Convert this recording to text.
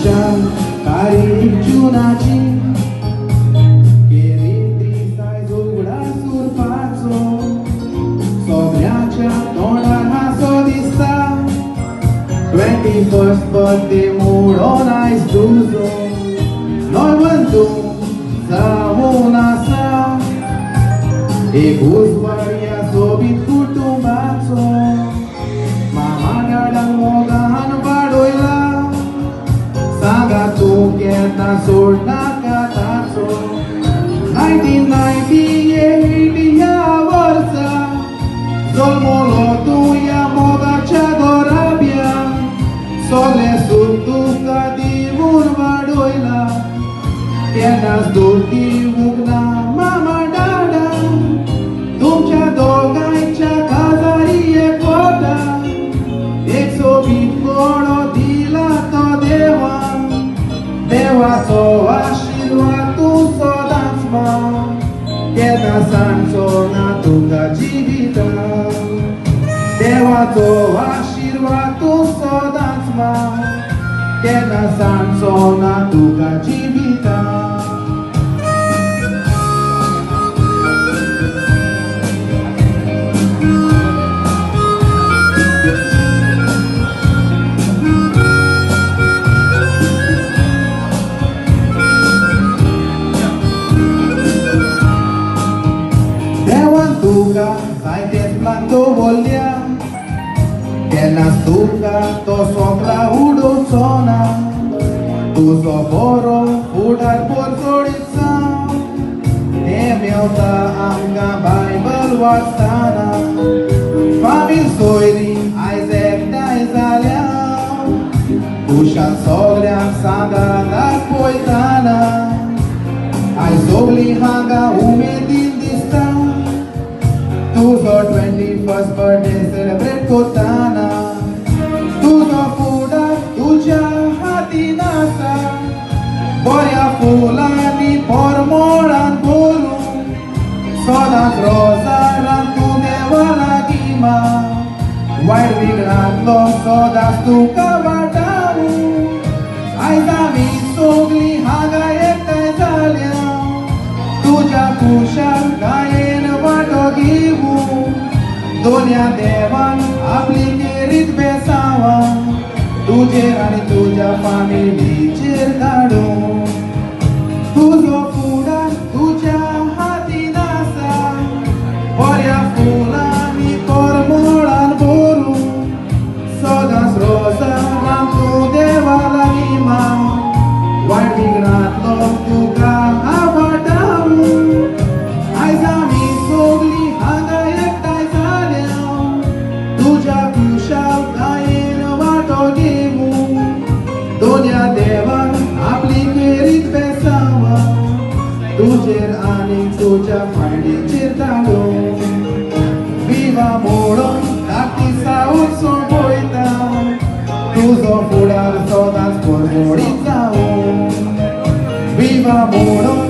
सगळ्यांच्या काळी जुनाची केरी दिसाय जोगडा सुरपाचो सगळ्याच्या तोंडार हांसो दिसता 21st birthday mood on ice तुझो नॉर्मल तू जाऊन आसा एक उजवाड्या सोबीत कुटुंबाचो मामा डाडाक मोगान वाडोयला सांगा तू केन्ना सोडनाका ताचो 1998 ह्या वर्सा जल्मलो तूं ह्या मोगाच्या गोराब्यान सगळे सूख तुका दिवून वाडोयला केन्नाच दोटी उगना मामा डाडा तुमच्या दोगांच्या काजारी एकवटा एक सोबीत कोडो दिला तो देवान देवाचो आशिर्वाद तूं सदांच मा केन्ना सांगचो ना तुका जिवितान देवाचो आशिर्वाद तूं सदांच मा केन्ना सांगचो ना तुका जिवितान तुका जायतेच प्लान दवरल्या केन्नाच तुका तो सोंपला उडोवचो ना तुजो बरो फुडार परतोडीत जावं तें मेवता आमकां बायबल वाचताना फामील सोयरी आयज एकठांय जाल्या खुशाल सगळ्यांक सांगात दाखयताना आयज सगळीं हांगा उमेदीन दिसता तुझो 21st birthday celebrate करताना तुजो फुडार तुज्या हातीन आसा बऱ्या फुलांनी परमळान भरून सदांच रोजारान तूं देवा लागीं मा वायट विघ्नांतलो सदांच तुका वाटावूं आयज आमी सगळीं हांगा एकठांय जाल्या तुज्या खुशाल गायेन वांटो घेवूं दोन्या देवान आपली केरीत बेसावां तुजेर आनी तुज्या फामिलीचेर धाडूं तुजो फुडार तुज्या हातीन आसा बऱ्या फुलांनी परमळान भरून सदांच रोजारान तूं देवा लागीं मा वायट विघ्नांतलो तुका वाटावूं आयज आमी सगळीं हांगा एकठांय जाल्या तुज्या खुशाल गायेन वांटो घेवूं दोन्या देवान आपली केरीत बेसावां तुजेर आनी तुज्या फायडीचेर धाडूं विवा मोडोन धाकटी सावून सोंपयता तुजो फुडार सदांच परमळीत जावूं विवा मोडोन